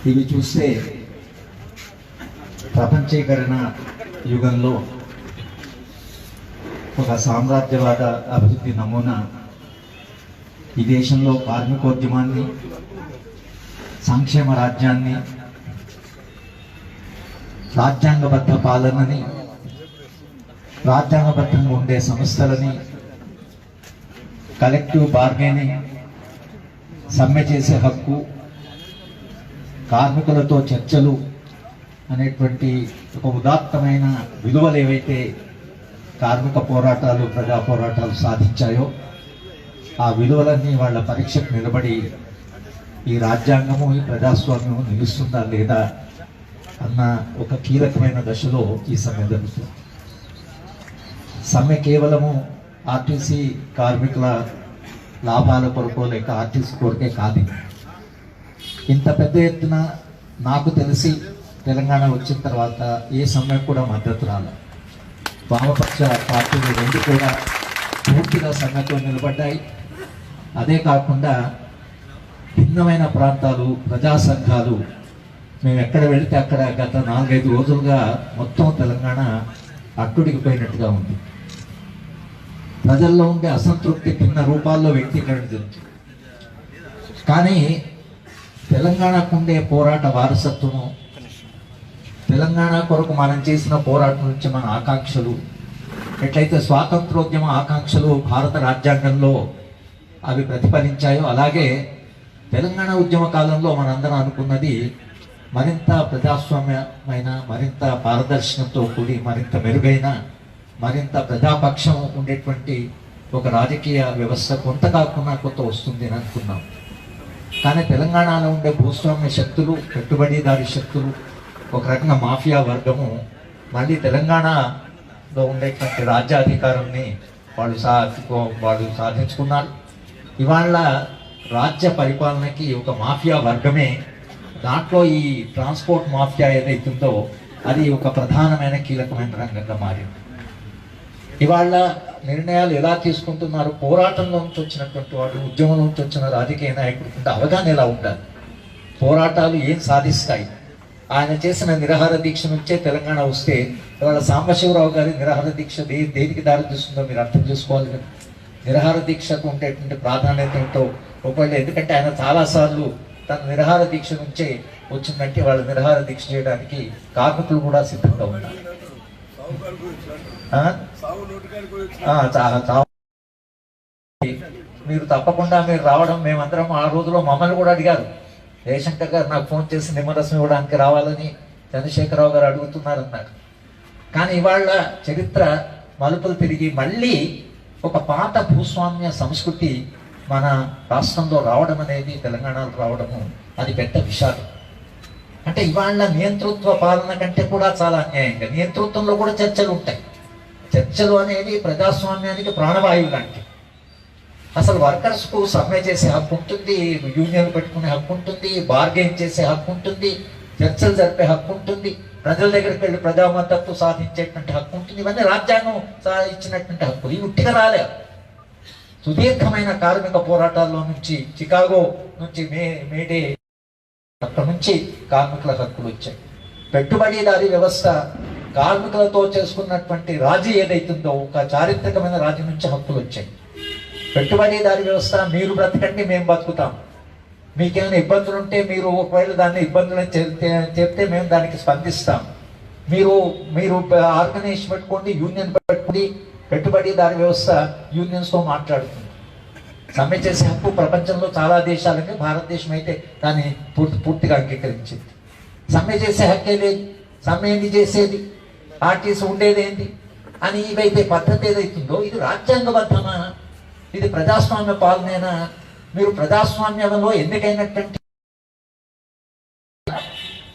ఇవి చూస్తే ప్రపంచీకరణ యుగంలో ఒక సామ్రాజ్యవాద అభివృద్ధి నమూనా ఈ దేశంలో కార్మికోద్యమాన్ని, సంక్షేమ రాజ్యాన్ని, రాజ్యాంగబద్ధ పాలనని, రాజ్యాంగబద్ధంగా ఉండే సంస్థలని, కలెక్టివ్ బార్గెనింగ్, సమ్మె చేసే హక్కు, కార్మికులతో చర్చలు అనేటువంటి ఒక ఉదాత్తమైన విలువలు ఏవైతే కార్మిక పోరాటాలు, ప్రజా పోరాటాలు సాధించాయో ఆ విలువలన్నీ వాళ్ళ పరీక్షకు నిలబడి ఈ రాజ్యాంగము, ఈ ప్రజాస్వామ్యము నిలుస్తుందా లేదా అన్న ఒక కీలకమైన దశలో ఈ సమ్మె జరుగుతుంది. సమ్మె కేవలము ఆర్టీసీ కార్మికుల లాభాల కొరకో లేక ఆర్టీసీ కొరకే కాదు. ఇంత పెద్ద ఎత్తున నాకు తెలిసి తెలంగాణ వచ్చిన తర్వాత ఏ సమ్మెకు కూడా మద్దతు రాలేదు. వామపక్ష పార్టీలు రెండు కూడా పూర్తిగా సమ్మెతో నిలబడ్డాయి. అదే కాకుండా భిన్నమైన ప్రాంతాలు, ప్రజా సంఘాలు మేము ఎక్కడ వెళితే అక్కడ గత 4-5 రోజులుగా మొత్తం తెలంగాణ అట్టుడికిపోయినట్టుగా ఉంది. ప్రజల్లో ఉండే అసంతృప్తి భిన్న రూపాల్లో వ్యక్తీకరణ జరుగుతుంది. కానీ తెలంగాణకు ఉండే పోరాట వారసత్వము, తెలంగాణ కొరకు మనం చేసిన పోరాటం నుంచి మన ఆకాంక్షలు, ఎట్లయితే స్వాతంత్రోద్యమ ఆకాంక్షలు భారత రాజ్యాంగంలో అవి ప్రతిఫలించాయో అలాగే తెలంగాణ ఉద్యమ కాలంలో మనందరం అనుకున్నది మరింత ప్రజాస్వామ్యమైన, మరింత పారదర్శకంతో కూడి, మరింత మెరుగైన, మరింత ప్రజాపక్షం ఉండేటువంటి ఒక రాజకీయ వ్యవస్థ కొంత కాకుండా కొంత వస్తుంది అని అనుకున్నాం. కానీ తెలంగాణలో ఉండే భూస్వామ్య శక్తులు, పెట్టుబడిదారి శక్తులు, ఒక రకంగా మాఫియా వర్గము మళ్ళీ తెలంగాణలో ఉండేటువంటి రాజ్యాధికారాన్ని వాళ్ళు సాధించుకున్నారు. ఇవాళ రాజ్య పరిపాలనకి ఒక మాఫియా వర్గమే, దాంట్లో ఈ ట్రాన్స్పోర్ట్ మాఫియా ఏదైతుందో అది ఒక ప్రధానమైన కీలకమైన రంగంగా మారింది. ఇవాళ నిర్ణయాలు ఎలా తీసుకుంటున్నారు, పోరాటంలో నుంచి వచ్చినటువంటి వాడు, ఉద్యమంలో నుంచి వచ్చిన రాజకీయ నాయకుడికి అవగాహన ఎలా ఉండాలి, పోరాటాలు ఏం సాధిస్తాయి. ఆయన చేసిన నిరాహార దీక్ష నుంచే తెలంగాణ వస్తే ఇవాళ సాంబశివరావు గారి నిరాహార దీక్ష దేనికి దారి తీస్తుందో మీరు అర్థం చేసుకోవాలి కదా. నిరాహార దీక్షకు ఉండేటువంటి ప్రాధాన్యత ఏంటో ఒకవేళ, ఎందుకంటే ఆయన చాలాసార్లు తన నిరాహార దీక్ష నుంచే వచ్చిందంటే వాళ్ళ నిరాహార దీక్ష చేయడానికి కార్మికులు కూడా సిద్ధంగా ఉన్నారు. మీరు తప్పకుండా మీరు రావడం, మేమందరం ఆ రోజులో మమ్మల్ని కూడా అడిగారు. జయశంకర్ గారు నాకు ఫోన్ చేసి నిమ్మరసం ఇవ్వడానికి రావాలని చంద్రశేఖరరావు గారు అడుగుతున్నారన్నారు. కానీ ఇవాళ చరిత్ర మలుపులు తిరిగి మళ్ళీ ఒక పాత భూస్వామ్య సంస్కృతి మన రాష్ట్రంలో రావడం అనేది, తెలంగాణలో రావడము అది పెద్ద విషాదం. అంటే ఇవాళ నియంతృత్వ పాలన కంటే కూడా చాలా అన్యాయంగా నియంతృత్వంలో కూడా చర్చలు ఉంటాయి. చర్చలు అనేది ప్రజాస్వామ్యానికి ప్రాణవాయువు లాంటి. అసలు వర్కర్స్కు సమ్మె చేసే హక్కు ఉంటుంది, యూనియన్ పెట్టుకునే హక్కు ఉంటుంది, బార్గెన్ చేసే హక్కు ఉంటుంది, చర్చలు జరిపే హక్కు ఉంటుంది, ప్రజల దగ్గరికి వెళ్ళి ప్రజా మద్దతు సాధించేటువంటి హక్కు ఉంటుంది. ఇవన్నీ రాజ్యాంగం ఇచ్చినటువంటి హక్కు. ఇవి ఉట్టిగా రాలేదు. సుదీర్ఘమైన కార్మిక పోరాటాల్లో నుంచి, చికాగో నుంచి మేడే అక్కడ నుంచి కార్మికుల హక్కులు వచ్చాయి. పెట్టుబడిదారీ వ్యవస్థ కార్మికులతో చేసుకున్నటువంటి రాజీ ఏదైతుందో ఒక చారిత్రకమైన రాజీ నుంచి హక్కులు వచ్చాయి. పెట్టుబడిదారీ వ్యవస్థ మీరు బ్రతకండి, మేము బతుకుతాం, మీకేమైనా ఇబ్బందులు ఉంటే మీరు ఒకవేళ దాన్ని ఇబ్బందులను చెప్తే మేము దానికి స్పందిస్తాం, మీరు ఆర్గనైజేషన్ పెట్టుకోండి, యూనియన్ పెట్టుకోండి. పెట్టుబడిదారీ వ్యవస్థ యూనియన్స్తో మాట్లాడుతుంది. సమ్మె చేసే హక్కు ప్రపంచంలో చాలా దేశాలకి, భారతదేశం అయితే దాన్ని పూర్తిగా అంగీకరించింది. సమ్మె చేసే హక్కే లేదు, సమ్మె ఏంటి చేసేది, ఆర్టీసీ ఉండేది ఏంటి అని ఇవైతే పద్ధతి ఏదైతుందో ఇది రాజ్యాంగబద్ధమా, ఇది ప్రజాస్వామ్య పాలనేనా? మీరు ప్రజాస్వామ్యంలో ఎన్నికైనటువంటి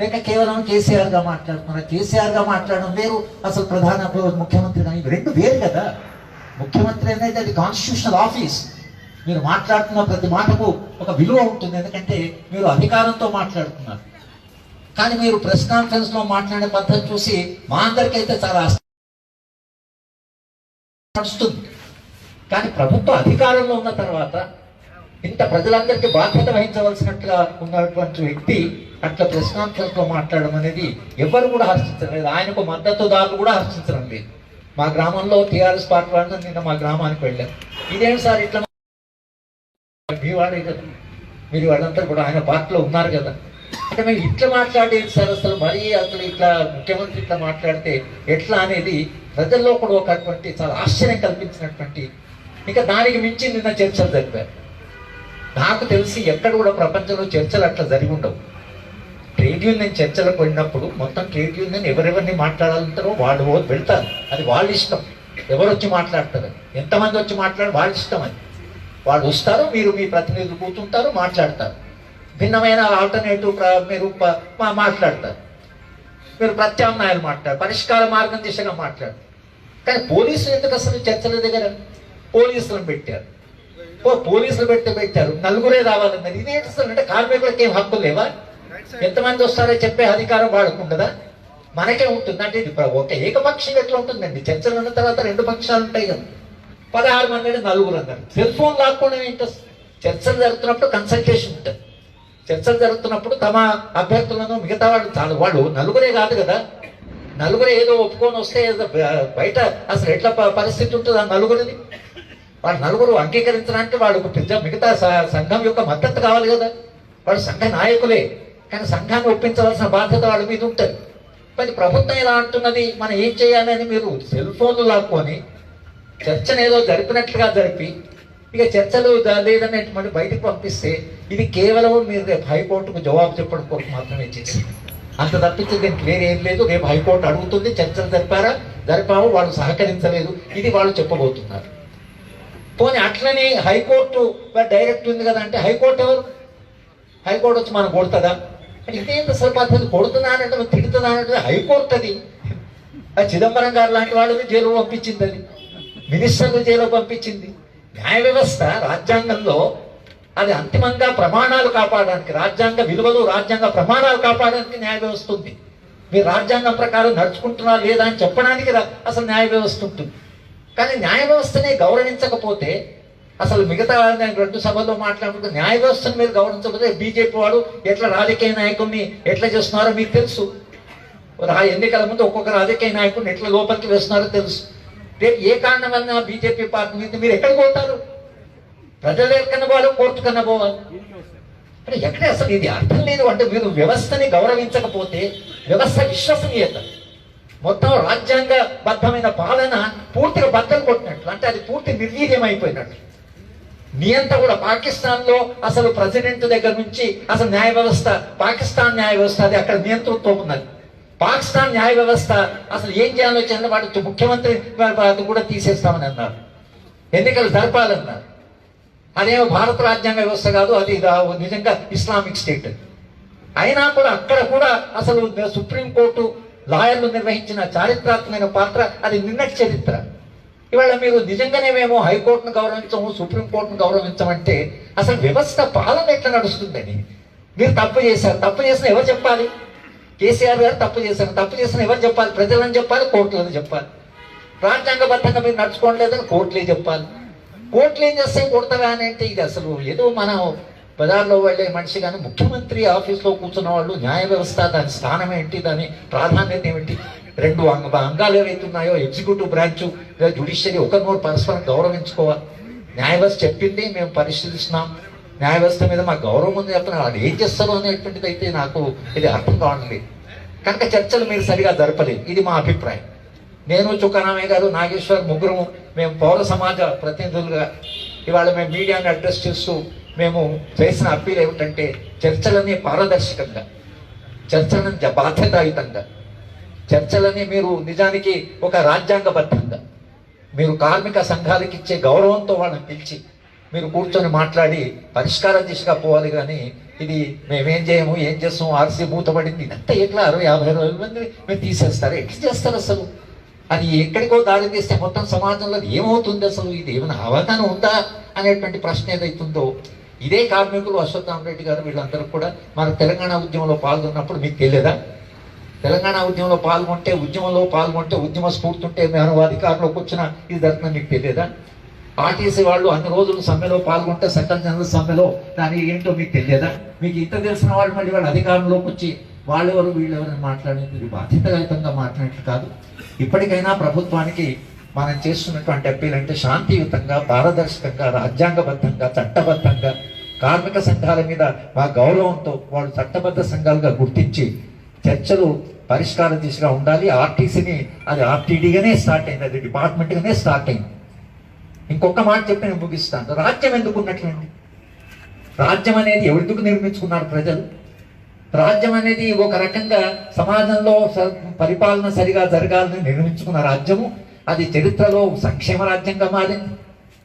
లేక కేవలం కేసీఆర్గా మాట్లాడుతున్నారు. కేసీఆర్గా మాట్లాడడం వేరు, అసలు ప్రధాన ముఖ్యమంత్రి కానీ రెండు వేరు కదా. ముఖ్యమంత్రి అనేది అది కాన్స్టిట్యూషనల్ ఆఫీస్. మీరు మాట్లాడుతున్న ప్రతి మాటకు ఒక విలువ ఉంటుంది, ఎందుకంటే మీరు అధికారంతో మాట్లాడుతున్నారు. కానీ మీరు ప్రెస్ కాన్ఫరెన్స్లో మాట్లాడే పద్ధతి చూసి మా అందరికైతే చాలా నడుస్తుంది. కానీ ప్రభుత్వ అధికారంలో ఉన్న తర్వాత ఇంత ప్రజలందరికీ బాధ్యత వహించవలసినట్టుగా ఉన్నటువంటి వ్యక్తి అట్లా ప్రెస్ కాన్ఫరెన్స్లో మాట్లాడడం అనేది ఎవరు కూడా హర్షించడం లేదు. ఆయనకు మద్దతుదారులు కూడా హర్షించడం లేదు. మా గ్రామంలో టీఆర్ఎస్ పార్టీ వాళ్ళు నిన్న మా గ్రామానికి వెళ్ళారు. ఇదేంటి సార్ ఇట్లా, మీ వాడే కదా, మీరు వాళ్ళంతా కూడా ఆయన పార్టీలో ఉన్నారు కదా, అంటే మేము ఇట్లా మాట్లాడేది సార్, అసలు మరీ అసలు ఇట్లా ముఖ్యమంత్రి ఇట్లా మాట్లాడితే ఎట్లా అనేది ప్రజల్లో కూడా ఒకటువంటి చాలా ఆశ్చర్యం కల్పించినటువంటి, ఇంకా దానికి మించి నిన్న చర్చలు జరిపారు. నాకు తెలిసి ఎక్కడ కూడా ప్రపంచంలో చర్చలు అట్లా జరిగి ఉండవు. ట్రేడ్ యూనియన్ చర్చలకు వెళ్ళినప్పుడు మొత్తం ట్రేడ్ యూనియన్ ఎవరెవరిని మాట్లాడాలంటారో వాళ్ళు వెళ్తారు, అది వాళ్ళ ఇష్టం. ఎవరు వచ్చి మాట్లాడతారు, ఎంతమంది వచ్చి మాట్లాడు వాళ్ళ ఇష్టం. అది వాళ్ళు వస్తారు, మీరు మీ ప్రతినిధులు కూర్చుంటారు, మాట్లాడతారు, భిన్నమైన ఆల్టర్నేటివ్ మీరు మాట్లాడతారు, మీరు ప్రత్యామ్నాయాలు మాట్లాడారు, పరిష్కార మార్గం దిశగా మాట్లాడతారు. కానీ పోలీసులు ఎందుకు అసలు చర్చల దగ్గర పోలీసులను పెట్టారు. పోలీసులు పెట్టారు, నలుగురే రావాలన్నారు. ఇదేంటి అసలు, అంటే కార్మికులకు ఏం హక్కులు లేవా? ఎంతమంది వస్తారో చెప్పే అధికారం వాడుకుంటుందా? మనకే ఉంటుంది. అంటే ఇది ఒక ఏకపక్షం ఎట్లా ఉంటుందండి? చర్చలు ఉన్న తర్వాత రెండు పక్షాలు ఉంటాయి కదా. 16 మంది అంటే నలుగురు అన్నారు. సెల్ ఫోన్ లాక్కోవడం ఏంటి? చర్చలు జరుగుతున్నప్పుడు కన్సల్టేషన్ ఉంటుంది. చర్చలు జరుగుతున్నప్పుడు తమ అభ్యర్థులను మిగతా వాళ్ళు నలుగురే కాదు కదా, నలుగురే ఏదో ఒప్పుకొని వస్తే బయట అసలు ఎట్లా పరిస్థితి ఉంటుంది ఆ నలుగురిని? వాళ్ళు నలుగురు అంగీకరించడానికి వాళ్ళకు మిగతా సంఘం యొక్క మద్దతు కావాలి కదా. వాళ్ళు సంఘ నాయకులే, కానీ సంఘాన్ని ఒప్పించవలసిన బాధ్యత వాళ్ళ మీద ఉంటుంది. మరి ప్రభుత్వం ఎలా అంటున్నది, మనం ఏం చేయాలని మీరు సెల్ ఫోన్లు లాక్కొని చర్చను ఏదో జరిపినట్లుగా జరిపి ఇక చర్చలు లేదనేటువంటి బయటకు పంపిస్తే ఇది కేవలం మీరు రేపు హైకోర్టుకు జవాబు చెప్పడం కొరకు మాత్రమే చేసి, అంత తప్పించి దీనికి వేరే ఏం లేదు. రేపు హైకోర్టు అడుగుతుంది, చర్చలు జరిపాము, వాళ్ళు సహకరించలేదు, ఇది వాళ్ళు చెప్పబోతున్నారు. పోనీ అట్లని హైకోర్టు డైరెక్ట్ ఉంది కదా అంటే హైకోర్టు ఎవరు? హైకోర్టు వచ్చి మనం కొడుతుందా? అంటే ఇదేంత అసలు పద్ధతి? కొడుతున్నా అంటే తిడుతుందా అంటే హైకోర్టు అది. చిదంబరం గారు లాంటి వాళ్ళని జైలు పంపించింది, అది మినిస్టర్లు జైలు పంపించింది. న్యాయ వ్యవస్థ రాజ్యాంగంలో అది అంతిమంగా ప్రమాణాలు కాపాడడానికి, రాజ్యాంగ విలువలు రాజ్యాంగ ప్రమాణాలు కాపాడడానికి న్యాయ వ్యవస్థ ఉంది. మీరు రాజ్యాంగం ప్రకారం నడుచుకుంటున్నారు లేదా అని చెప్పడానికి అసలు న్యాయ వ్యవస్థ ఉంటుంది. కానీ న్యాయ వ్యవస్థని గౌరవించకపోతే అసలు మిగతా నేను 2 సభల్లో మాట్లాడుకుంటూ న్యాయ వ్యవస్థను మీరు గౌరవించకపోతే బీజేపీ వాడు ఎట్లా రాజకీయ నాయకుడిని ఎట్లా చేస్తున్నారో మీకు తెలుసు. ఎన్నికల ముందు ఒక్కొక్క రాజకీయ నాయకుడిని ఎట్లా లోపలికి వేస్తున్నారో తెలుసు. రేపు ఏ కారణం వల్ల బీజేపీ పార్టీ మీద మీరు ఎక్కడికి పోతారు? ప్రజలు ఎక్కడికన్నా పోవాలి, కోర్టు కన్నా పోవాలి. అంటే ఎక్కడే అసలు ఇది అర్థం లేదు. అంటే మీరు వ్యవస్థని గౌరవించకపోతే వ్యవస్థ విశ్వసనీయత, మొత్తం రాజ్యాంగబద్ధమైన పాలన పూర్తిగా బద్దలు కొట్టినట్లు, అంటే అది పూర్తి నిర్వీర్యం అయిపోయినట్లు. నియంత కూడా పాకిస్తాన్లో అసలు ప్రెసిడెంట్ దగ్గర నుంచి అసలు న్యాయ వ్యవస్థ, పాకిస్తాన్ న్యాయ వ్యవస్థ అది అక్కడ నియంతృత్వం ఉన్నది. పాకిస్తాన్ న్యాయ వ్యవస్థ అసలు ఏం చేయాలో చెందిన వాడు ముఖ్యమంత్రి అది కూడా తీసేస్తామని అన్నారు, ఎన్నికలు జరపాలన్నారు. అదేమో భారత రాజ్యాంగ వ్యవస్థ కాదు, అది నిజంగా ఇస్లామిక్ స్టేట్. అయినా కూడా అక్కడ కూడా అసలు సుప్రీంకోర్టు లాయర్లు నిర్వహించిన చారిత్రాత్మకమైన పాత్ర, అది నిన్నటి చరిత్ర. ఇవాళ మీరు నిజంగానే మేము హైకోర్టును గౌరవించము, సుప్రీంకోర్టును గౌరవించమంటే అసలు వ్యవస్థ పాలన ఎట్లా నడుస్తుందని? మీరు తప్పు చేశారు, తప్పు చేసిన ఎవరు చెప్పాలి? కేసీఆర్ గారు తప్పు చేశారు, తప్పు చేసిన ఎవరు చెప్పాలి? ప్రజలని చెప్పాలి, కోర్టులని చెప్పాలి. రాజ్యాంగబద్ధంగా మీరు నడుచుకోవట్లేదని కోర్టులే చెప్పాలి. కోర్టులు ఏం చేస్తాయి? కొడతావా అని అంటే ఇది అసలు ఏదో మనం బజార్లో వెళ్ళే మనిషి కానీ ముఖ్యమంత్రి ఆఫీస్లో కూర్చున్న వాళ్ళు న్యాయ వ్యవస్థ దాని స్థానం ఏంటి, దాని ప్రాధాన్యత ఏమిటి, 2 అంగాలు ఏవైతున్నాయో ఎగ్జిక్యూటివ్ బ్రాంచ్ జ్యుడిషియరీ ఒకరినొకరు పరస్పరం గౌరవించుకోవాలి. న్యాయ వ్యవస్థ చెప్పింది మేము పరిశీలిస్తున్నాం, న్యాయ వ్యవస్థ మీద మాకు గౌరవం ఉంది చెప్తున్నారు, వాళ్ళు ఏం చేస్తారు అనేటువంటిది అయితే నాకు ఇది అర్థం కావట్లేదు. కనుక చర్చలు మీరు సరిగా జరపలేదు, ఇది మా అభిప్రాయం. నేను చుక్కరామయ్య గారు, నాగేశ్వర్ ముగ్గురు మేము పౌర సమాజ ప్రతినిధులుగా ఇవాళ మేము మీడియాని అడ్రస్ చేస్తూ మేము చేసిన అప్పీల్ ఏమిటంటే చర్చలని పారదర్శకంగా, చర్చలని బాధ్యతాయుతంగా, చర్చలని మీరు నిజానికి ఒక రాజ్యాంగబద్ధంగా మీరు కార్మిక సంఘాలకు ఇచ్చే గౌరవంతో వాళ్ళని పిలిచి మీరు కూర్చొని మాట్లాడి పరిష్కార దిశగా పోవాలి. కానీ ఇది మేమేం చేయము, ఏం చేస్తాము, ఆర్సీ మూతపడింది, ఇదంతా ఎట్లా 60-50 మంది మేము తీసేస్తారు, ఎట్లా చేస్తారు అసలు? అది ఎక్కడికో దారి తీస్తే మొత్తం సమాజంలో ఏమవుతుంది అసలు? ఇది ఏమైనా అవగాహన ఉందా అనేటువంటి ప్రశ్న ఏదైతుందో, ఇదే కార్మికులు అశ్వత్థామ రెడ్డి గారు వీళ్ళందరూ కూడా మన తెలంగాణ ఉద్యమంలో పాల్గొన్నప్పుడు మీకు తెలియదా? తెలంగాణ ఉద్యమంలో పాల్గొంటే ఉద్యమ స్ఫూర్తి ఉంటే మేము అధికారంలోకి వచ్చిన ఇది జరుగుతుంది మీకు తెలియదా? ఆర్టీసీ వాళ్ళు అన్ని రోజులు సమ్మెలో పాల్గొంటే సెంట్రల్ జనరల్ సమ్మెలో దాని ఏంటో మీకు తెలియదా? మీకు ఇంత తెలిసిన వాళ్ళు మళ్ళీ వాళ్ళు అధికారంలోకి వచ్చి వాళ్ళెవరు వీళ్ళెవరని మాట్లాడేది ఇది బాధ్యతాయుతంగా మాట్లాడినట్లు కాదు. ఇప్పటికైనా ప్రభుత్వానికి మనం చేస్తున్నటువంటి అప్పీల్ అంటే శాంతియుతంగా, పారదర్శకంగా, రాజ్యాంగబద్ధంగా, చట్టబద్ధంగా కార్మిక సంఘాల మీద మా గౌరవంతో వాళ్ళు చట్టబద్ధ సంఘాలుగా గుర్తించి చర్చలు పరిష్కార దిశగా ఉండాలి. ఆర్టీసీని అది ఆర్టీడీగానే స్టార్ట్ అయింది, అది డిపార్ట్మెంట్గానే స్టార్ట్ అయింది. ఇంకొక మాట చెప్పి నేను ముగిస్తాను. రాజ్యం ఎందుకు ఉన్నట్లండి? రాజ్యం అనేది ఎవరిదుకు నిర్మించుకున్నారు ప్రజలు? రాజ్యం అనేది ఒక రకంగా సమాజంలో పరిపాలన సరిగా జరగాలని నిర్మించుకున్న రాజ్యము అది చరిత్రలో సంక్షేమ రాజ్యంగా మారింది.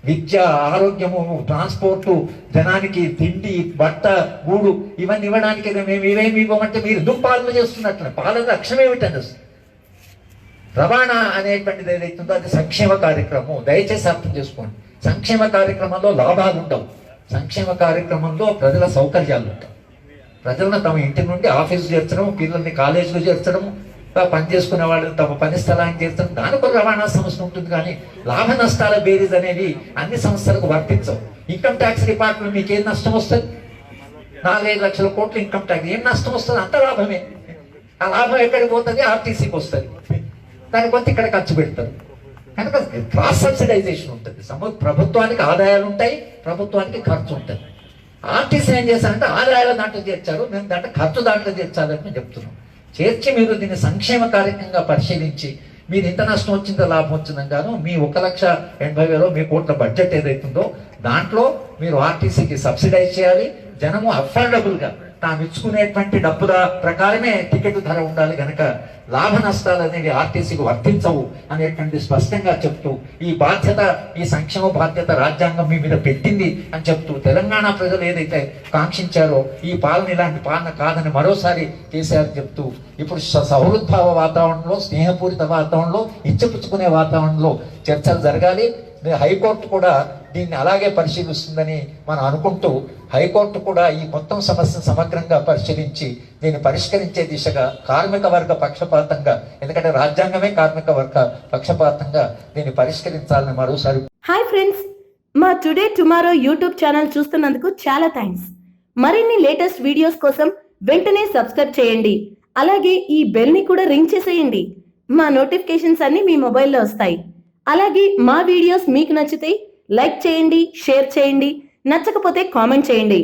విద్య, ఆరోగ్యము, ట్రాన్స్పోర్టు, జనానికి తిండి, బట్ట, గూడు ఇవన్నీ ఇవ్వడానికి మేము ఇవేమి ఇవ్వమంటే మీరు ఎందుకు పాలన చేస్తున్నట్లు? పాలన లక్ష్యం ఏమిటండి? రవాణా అనేటువంటిది ఏదైతుందో అది సంక్షేమ కార్యక్రమం. దయచేసి అర్థం చేసుకోండి. సంక్షేమ కార్యక్రమంలో లాభాలు ఉండవు. సంక్షేమ కార్యక్రమంలో ప్రజల సౌకర్యాలు ఉంటాయి. ప్రజలను తమ ఇంటి నుండి ఆఫీసు చేర్చడం, పిల్లల్ని కాలేజీలో చేర్చడం, పని చేసుకునే వాళ్ళు తమ పని స్థలానికి చేర్చడం, దానికి రవాణా సంస్థ ఉంటుంది. కానీ లాభ నష్టాల బేరీజ్ అనేవి అన్ని సంస్థలకు వర్తించవు. ఇన్కమ్ ట్యాక్స్ డిపార్ట్మెంట్ మీకు ఏం నష్టం వస్తుంది? 4-5 లక్షల కోట్లు ఇన్కమ్ ట్యాక్స్, ఏం నష్టం వస్తుంది? అంత లాభమే. ఆ లాభం ఎక్కడికి పోతుంది? ఆర్టీసీకి వస్తుంది. దాని కొంత ఇక్కడ ఖర్చు పెడతారు. కనుక క్రాస్ సబ్సిడైజేషన్ ఉంటుంది. ప్రభుత్వానికి ఆదాయాలు ఉంటాయి, ప్రభుత్వానికి ఖర్చు ఉంటుంది. ఆర్టీసీ ఏం చేశారంటే ఆదాయాల దాంట్లో చేర్చారు, మేము దాంట్లో ఖర్చు దాంట్లో చేర్చాలని మేము చెప్తున్నాం. చేర్చి మీరు దీన్ని సంక్షేమ కార్యక్రమంగా పరిశీలించి మీరు ఇంత నష్టం వచ్చిందో లాభం వచ్చిందని గాను మీ 1,80,000 మీ కోట్ల బడ్జెట్ ఏదైతుందో దాంట్లో మీరు ఆర్టీసీకి సబ్సిడైజ్ చేయాలి. జనము అఫోర్డబుల్గా తాము ఇచ్చుకునేటువంటి డబ్బుల ప్రకారమే టికెట్ ధర ఉండాలి. కనుక లాభ నష్టాలు అనేవి ఆర్టీసీకి వర్తించవు అనేటువంటి స్పష్టంగా చెప్తూ ఈ బాధ్యత, ఈ సంక్షేమ బాధ్యత రాజ్యాంగం మీ మీద పెట్టింది అని చెప్తూ తెలంగాణ ప్రజలు ఏదైతే కాంక్షించారో ఈ పాలన ఇలాంటి పాలన కాదని మరోసారి కేసీఆర్ చెప్తూ ఇప్పుడు సౌహృద్భావ వాతావరణంలో, స్నేహపూరిత వాతావరణంలో, ఇచ్చిపుచ్చుకునే వాతావరణంలో చర్చలు జరగాలి. హైకోర్టు కూడా దీన్ని అలాగే పరిశీలిస్తుందని మనం అనుకుంటూ హైకోర్టు కూడా ఈ మొత్తం సమస్యను సమగ్రంగా పరిశీలించి దీన్ని పరిష్కరించే దిశగా కార్మిక వర్గ పక్షపాతంగా, ఎందుకంటే రాజ్యాంగమే కార్మిక వర్గ పక్షపాతంగా దీన్ని పరిష్కరించాలని మరోసారి. హాయ్ ఫ్రెండ్స్, మా టుడే టుమారో యూట్యూబ్ ఛానల్ చూస్తున్నందుకు చాలా థ్యాంక్స్. మరిన్ని లేటెస్ట్ వీడియోస్ కోసం వెంటనే సబ్స్క్రైబ్ చేయండి. అలాగే ఈ బెల్ ని కూడా రింగ్ చేసేయండి. మా నోటిఫికేషన్స్ అన్ని మీ మొబైల్లో వస్తాయి. అలాగే మా వీడియోస్ మీకు నచ్చితే లైక్ చేయండి, షేర్ చేయండి, నచ్చకపోతే కామెంట్ చేయండి.